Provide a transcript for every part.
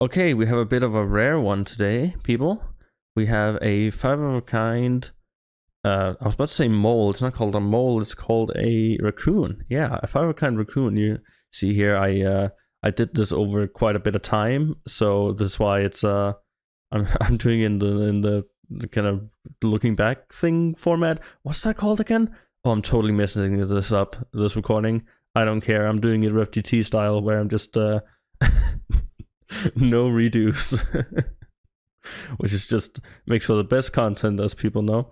Okay, we have a bit of a rare one today, people. We have a five of a kind. I was about to say mole. It's not called a mole. It's called a raccoon. Yeah, a five of a kind raccoon. You see here, I did this over quite a bit of time, so that's why it's I'm doing in the kind of looking back thing format. What's that called again? Oh, I'm totally messing this up. This recording. I don't care. I'm doing it RefGT style, where I'm just no redos, which is just makes for the best content, as people know.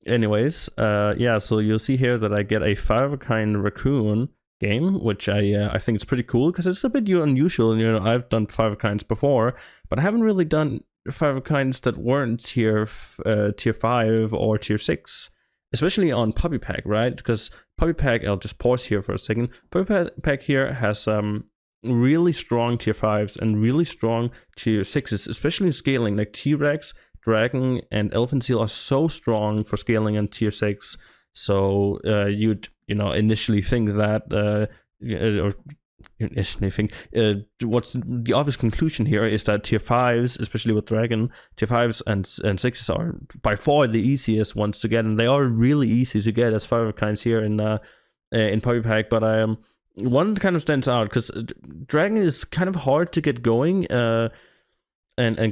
Anyways, yeah, so you'll see here that I get a five of a kind raccoon game, which I think is pretty cool because it's a bit unusual. You know, I've done five of kinds before, but I haven't really done five of kinds that weren't tier 5 or tier 6, especially on Puppy Pack, right? Because Puppy Pack, I'll just pause here for a second. Puppy Pack here has really strong tier 5s and really strong tier 6s, especially scaling. Like T-Rex, Dragon, and Elephant Seal are so strong for scaling on tier 6. So you'd initially think that or initially think what's the obvious conclusion here is that tier 5s, especially with Dragon, tier 5s and 6s are by far the easiest ones to get, and they are really easy to get as five of kinds here in Puppy Pack. But one kind of stands out because Dragon is kind of hard to get going, and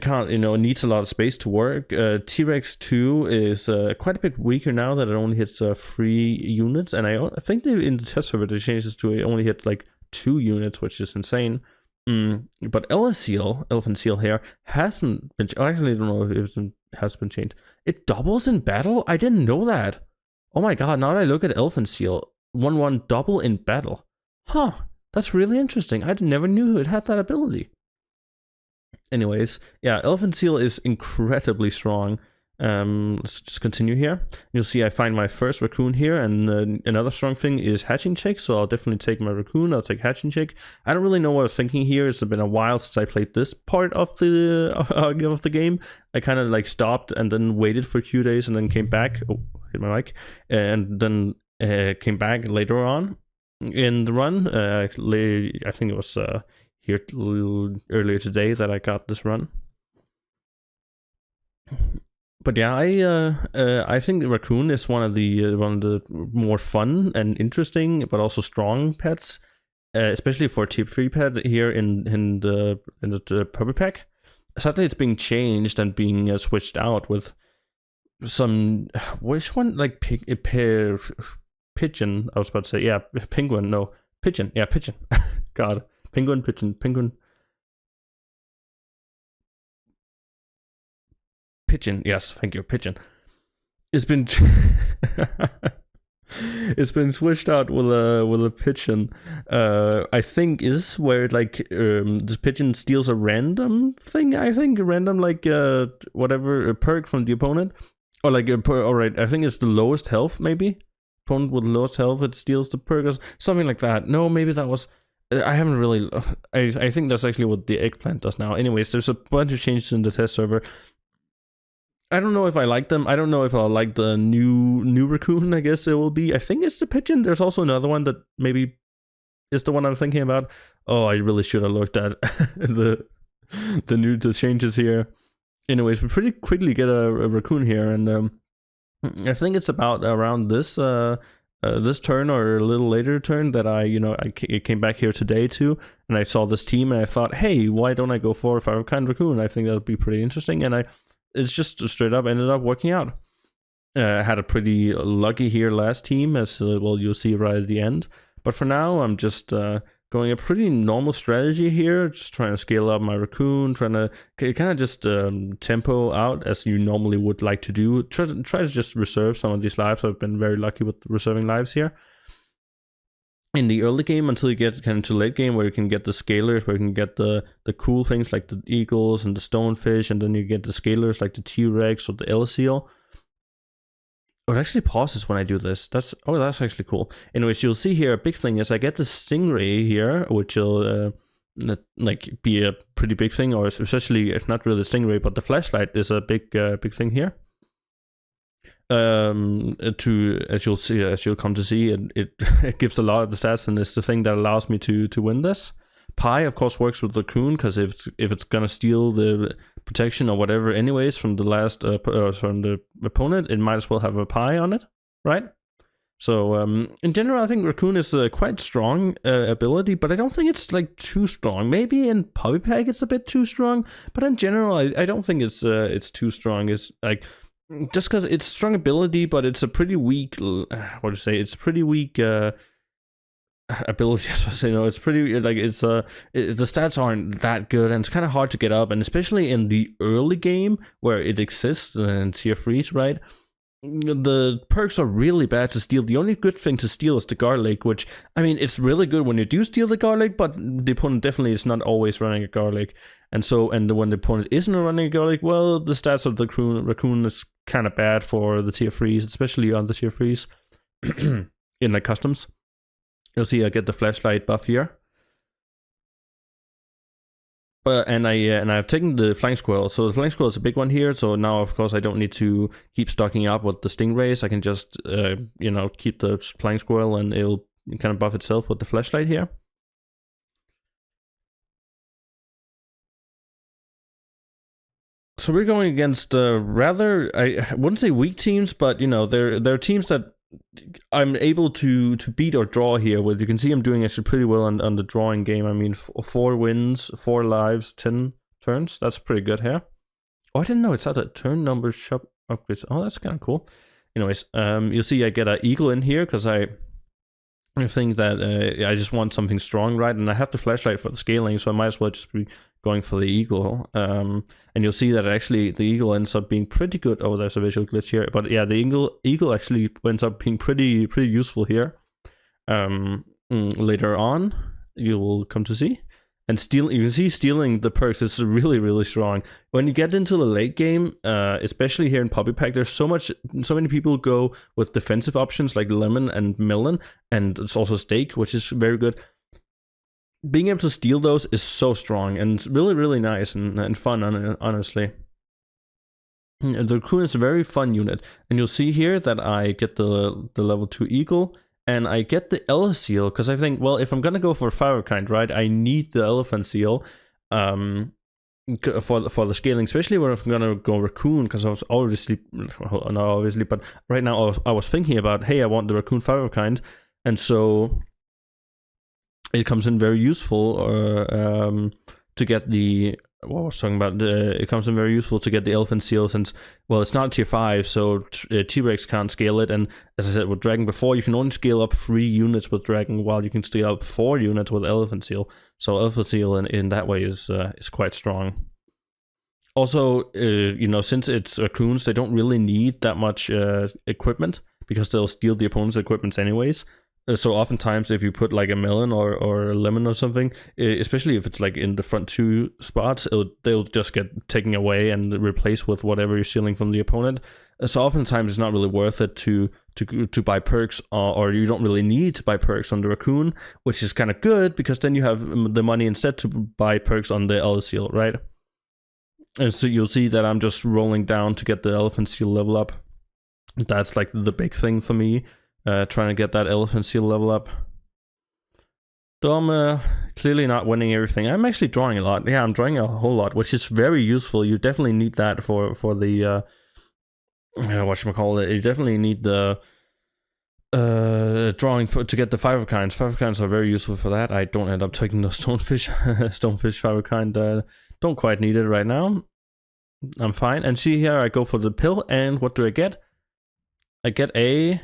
can't needs a lot of space to work. T-Rex 2 is quite a bit weaker now that it only hits 3 units, and I think in the test server they changed this to it only hit like 2 units, which is insane. But Elephant Seal here hasn't been. I actually don't know if it has been changed. It doubles in battle. I didn't know that. Oh my god! Now that I look at Elephant Seal, 1/1 double in battle. Huh, that's really interesting. I never knew it had that ability. Anyways, yeah, Elephant Seal is incredibly strong. Let's just continue here. You'll see I find my first raccoon here, and another strong thing is hatching chick, so I'll definitely take my raccoon. I'll take hatching chick. I don't really know what I was thinking here. It's been a while since I played this part of the game. I kind of like stopped and then waited for a few days and then came back. Oh, hit my mic. And then came back later on in the run. I think it was here earlier today that I got this run. But yeah, I think the raccoon is one of the more fun and interesting, but also strong pets, especially for tier 3 pet here in the Puppy Pack. Sadly, it's being changed and being switched out with some which one like pigeon. I was about to say penguin. No, pigeon. Yeah, pigeon. God, penguin, pigeon, penguin. Pigeon, yes, thank you, pigeon. It's been it's been switched out with a pigeon. I think is where like this pigeon steals a random thing. I think a random like whatever a perk from the opponent, or like all right. I think it's the lowest health maybe. Opponent with the lowest health, it steals the perk or something like that. No, maybe that was. I haven't really. I think that's actually what the eggplant does now. Anyways, there's a bunch of changes in the test server. I don't know if I like them. I don't know if I'll like the new raccoon, I guess it will be. I think it's the pigeon. There's also another one that maybe is the one I'm thinking about. Oh, I really should have looked at the changes here. Anyways, we pretty quickly get a raccoon here, and I think it's about around this this turn or a little later turn that I came back here today too, and I saw this team and I thought, hey, why don't I go for a five of kind raccoon? I think that would be pretty interesting, and it's just straight up ended up working out. I had a pretty lucky here last team, as well you'll see right at the end. But for now, I'm just going a pretty normal strategy here, just trying to scale up my raccoon, trying to kind of just tempo out as you normally would like to do. Try to just reserve some of these lives. I've been very lucky with reserving lives here. In the early game, until you get kind of to late game, where you can get the scalers, where you can get the cool things like the eagles and the stonefish, and then you get the scalers like the T-Rex or the L-Seal. Oh, it actually pauses when I do this. That's actually cool. Anyways, you'll see here a big thing is I get the stingray here, which will like be a pretty big thing, or especially if not really the stingray, but the flashlight is a big thing here. As you'll come to see, it gives a lot of the stats, and it's the thing that allows me to win this. Pi, of course, works with Racoon because if it's gonna steal the protection or whatever, anyways, from the last from the opponent, it might as well have a Pi on it, right? So in general, I think Racoon is a quite strong ability, but I don't think it's like too strong. Maybe in Puppy Pack it's a bit too strong, but in general, I don't think it's too strong. It's like just because it's strong ability, but it's a pretty weak. What do you say? It's pretty weak. Ability, as I say, it's pretty like the stats aren't that good, and it's kind of hard to get up, and especially in the early game where it exists in tier 3s, right? The perks are really bad to steal. The only good thing to steal is the garlic, which, I mean, it's really good when you do steal the garlic, but the opponent definitely is not always running a garlic. And when the opponent isn't running a garlic, well, the stats of the Racoon is kind of bad for the tier 3s, especially on the tier 3s in like customs. You'll see I get the flashlight buff here. But I've taken the flying squirrel. So the flying squirrel is a big one here. So now, of course, I don't need to keep stocking up with the stingrays. I can just keep the flying squirrel, and it'll kind of buff itself with the flashlight here. So we're going against rather, I wouldn't say weak teams, but there are teams that I'm able to beat or draw here with. You can see I'm doing actually pretty well on the drawing game. I mean, 4 wins, 4 lives, 10 turns. That's pretty good here. Oh, I didn't know it's at a turn number shop upgrades. Oh, that's kind of cool. Anyways, you'll see I get an eagle in here because I think that I just want something strong, right? And I have the flashlight for the scaling, so I might as well just be going for the eagle. And you'll see that actually the eagle ends up being pretty good. Oh, there's a visual glitch here, but yeah, the eagle actually ends up being pretty useful here. Later on, you will come to see. And you can see stealing the perks is really strong. When you get into the late game, especially here in Puppy Pack, there's so many people go with defensive options like lemon and melon, and it's also steak, which is very good. Being able to steal those is so strong, and it's really nice and fun, honestly. And the Racoon is a very fun unit, and you'll see here that I get the level 2 eagle. And I get the elephant seal because I think, well, if I'm gonna go for fire kind, right, I need the elephant seal for the scaling, especially when I'm gonna go Racoon, because I was obviously, not obviously, but right now I was thinking about, hey, I want the Racoon fire kind, and so it comes in very useful to get the. What I was talking about, it comes in very useful to get the elephant seal, since, well, it's not tier 5, so T-Rex can't scale it, and as I said with Dragon before, you can only scale up 3 units with Dragon, while you can scale up 4 units with elephant seal. So elephant seal in that way is quite strong. Also, since it's Racoons, they don't really need that much equipment, because they'll steal the opponent's equipment anyways. So oftentimes if you put like a melon or a lemon or something, especially if it's like in the front 2 spots, they'll just get taken away and replaced with whatever you're stealing from the opponent. So oftentimes it's not really worth it to buy perks, or you don't really need to buy perks on the Racoon, which is kind of good because then you have the money instead to buy perks on the elephant seal, right? And so you'll see that I'm just rolling down to get the elephant seal level up. That's like the big thing for me. Trying to get that elephant seal level up. Though I'm clearly not winning everything. I'm actually drawing a lot. Yeah, I'm drawing a whole lot, which is very useful. You definitely need that for the whatchamacallit. You definitely need the drawing to get the 5 of kinds. 5 of kinds are very useful for that. I don't end up taking the stonefish 5 of kind. Don't quite need it right now. I'm fine. And see here, I go for the pill, and what do I get? I get a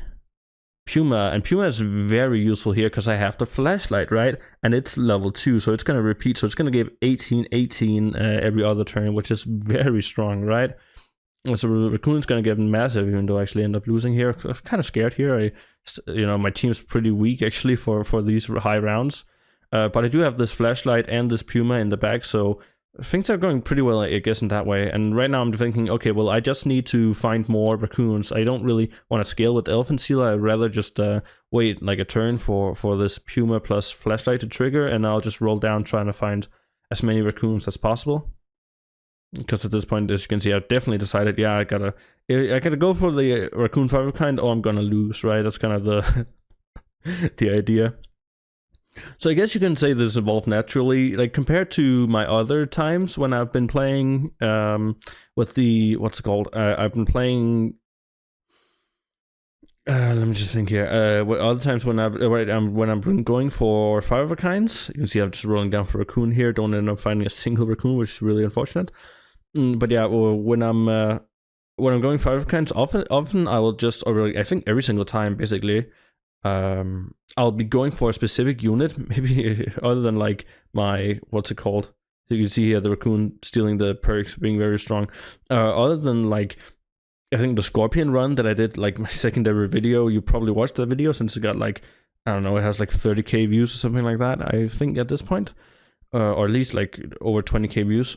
Puma, and Puma is very useful here because I have the flashlight, right? And it's level 2, so it's going to repeat, so it's going to give 18 every other turn, which is very strong, right? So Racoon's going to get massive, even though I actually end up losing here. I'm kind of scared here. My team's pretty weak actually for these high rounds, but I do have this flashlight and this Puma in the back, so things are going pretty well, I guess, in that way. And right now I'm thinking, okay, well, I just need to find more Racoons. I don't really want to scale with the elephant seal. I'd rather just wait like a turn for this Puma plus flashlight to trigger, and I'll just roll down trying to find as many Racoons as possible. Because at this point, as you can see, I've definitely decided, yeah, I gotta go for the Racoon 5 of kind, or I'm gonna lose, right? That's kind of the the idea. So I guess you can say this evolved naturally, like compared to my other times when I've been playing with the what's it called? I've been playing. Let me just think here. What other times when I've been going for 5 of a kinds? You can see I'm just rolling down for Racoon here. Don't end up finding a single Racoon, which is really unfortunate. But yeah, when I'm going 5 of a kinds, often I will just, or I think every single time basically, I'll be going for a specific unit, maybe other than like my what's it called? So you can see here the Racoon stealing the perks, being very strong. Other than like, I think the Scorpion run that I did, like my secondary video, you probably watched the video since it got like, I don't know, it has like 30k views or something like that, I think at this point. Or at least like over 20k views.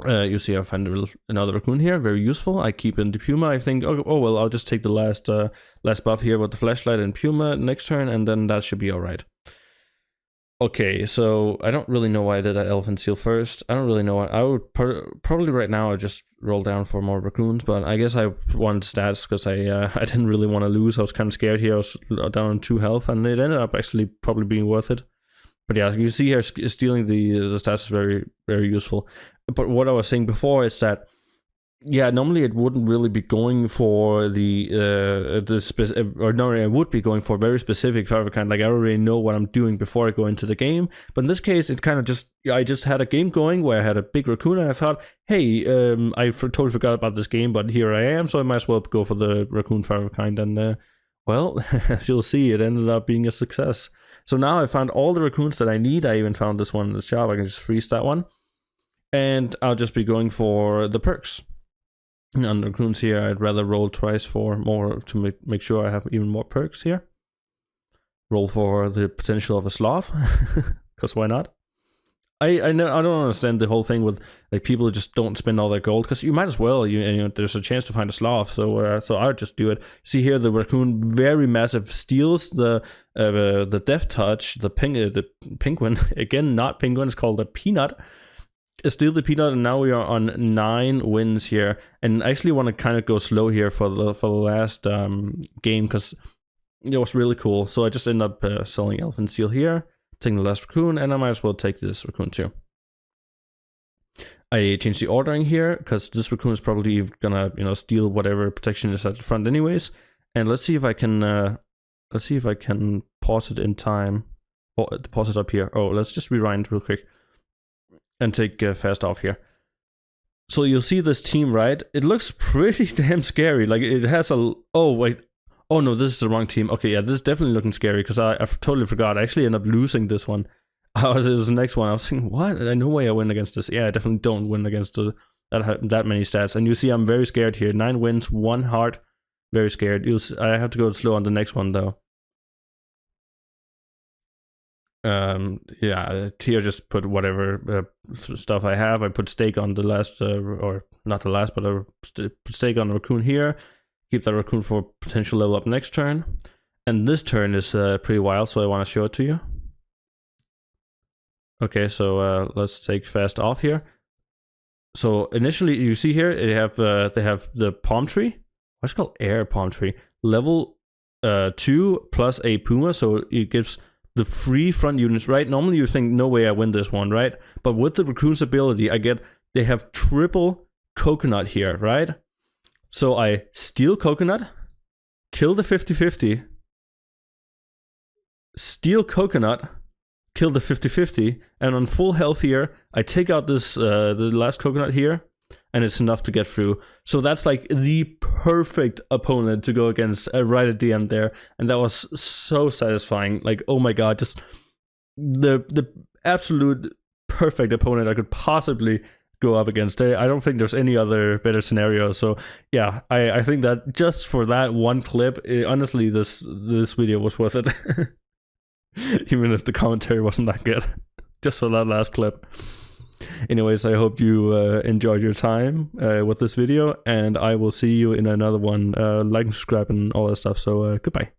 You see I find another Racoon here, very useful. I keep in the Puma, I think, oh well, I'll just take the last buff here with the flashlight and Puma next turn, and then that should be alright. Okay, so I don't really know why I did that Elephant Seal first. I don't really know. I would probably right now I'd just roll down for more Racoons, but I guess I wanted stats because I didn't really want to lose. I was kind of scared here. I was down on 2 health, and it ended up actually probably being worth it. But yeah, you see here stealing the stats is very, very useful. But what I was saying before is that, yeah, normally it wouldn't really be going for normally I would be going for very specific 5 of a kind. Like I already know what I'm doing before I go into the game. But in this case, it kind of I just had a game going where I had a big Racoon, and I thought, hey, I totally forgot about this game, but here I am, so I might as well go for the Racoon 5 of a kind. And well, as you'll see, it ended up being a success. So now I found all the Racoons that I need. I even found this one in the shop. I can just freeze that one, and I'll just be going for the perks. On the Racoons here, I'd rather roll twice for more to make sure I have even more perks here. Roll for the potential of a sloth, because why not? I don't understand the whole thing with like people who just don't spend all their gold, because you might as well. There's a chance to find a sloth, so I would just do it. See here, the Racoon very massive steals the Death Touch, the penguin again, not penguin. It's called a peanut. Steal the peanut, and now we are on 9 wins here. And I actually want to kind of go slow here for the last game, because it was really cool. So I just end up selling Elephant Seal here, taking the last Racoon, and I might as well take this Racoon too. I changed the ordering here because this Racoon is probably gonna steal whatever protection is at the front anyways. And let's see if I can pause it in time. Oh, pause it up here. Oh, let's just rewind real quick and take fast off here. So you'll see this team, right? It looks pretty damn scary. Like it has a... Oh, wait. Oh, no, this is the wrong team. Okay, yeah, this is definitely looking scary because I totally forgot. I actually ended up losing this one. It was the next one. I was thinking, what? No way I win against this. Yeah, I definitely don't win against that many stats. And you see I'm very scared here. 9 wins, 1 heart. Very scared. I have to go slow on the next one, though. Yeah, here just put whatever stuff I have. I put stake on the last, or not the last, but I put stake on the Racoon here. Keep that Racoon for potential level up next turn. And this turn is pretty wild, so I want to show it to you. Okay, so let's take fast off here. So initially, you see here, they have the palm tree. What's it called? Air palm tree. Level 2 plus a Puma, so it gives the free front units, right? Normally you think, no way I win this one, right? But with the Racoon's ability, they have triple coconut here, right? So I steal coconut, kill the 50-50, steal coconut, kill the 50-50, and on full health here, I take out this the last coconut here, and it's enough to get through. So that's like the perfect opponent to go against right at the end there, and that was so satisfying. Like, oh my god, just the absolute perfect opponent I could possibly go up against. I don't think there's any other better scenario. So yeah, I think that just for that one clip, honestly, this video was worth it. Even if the commentary wasn't that good. Just for that last clip. Anyways, I hope you enjoyed your time with this video, and I will see you in another one. Like and subscribe and all that stuff. So goodbye.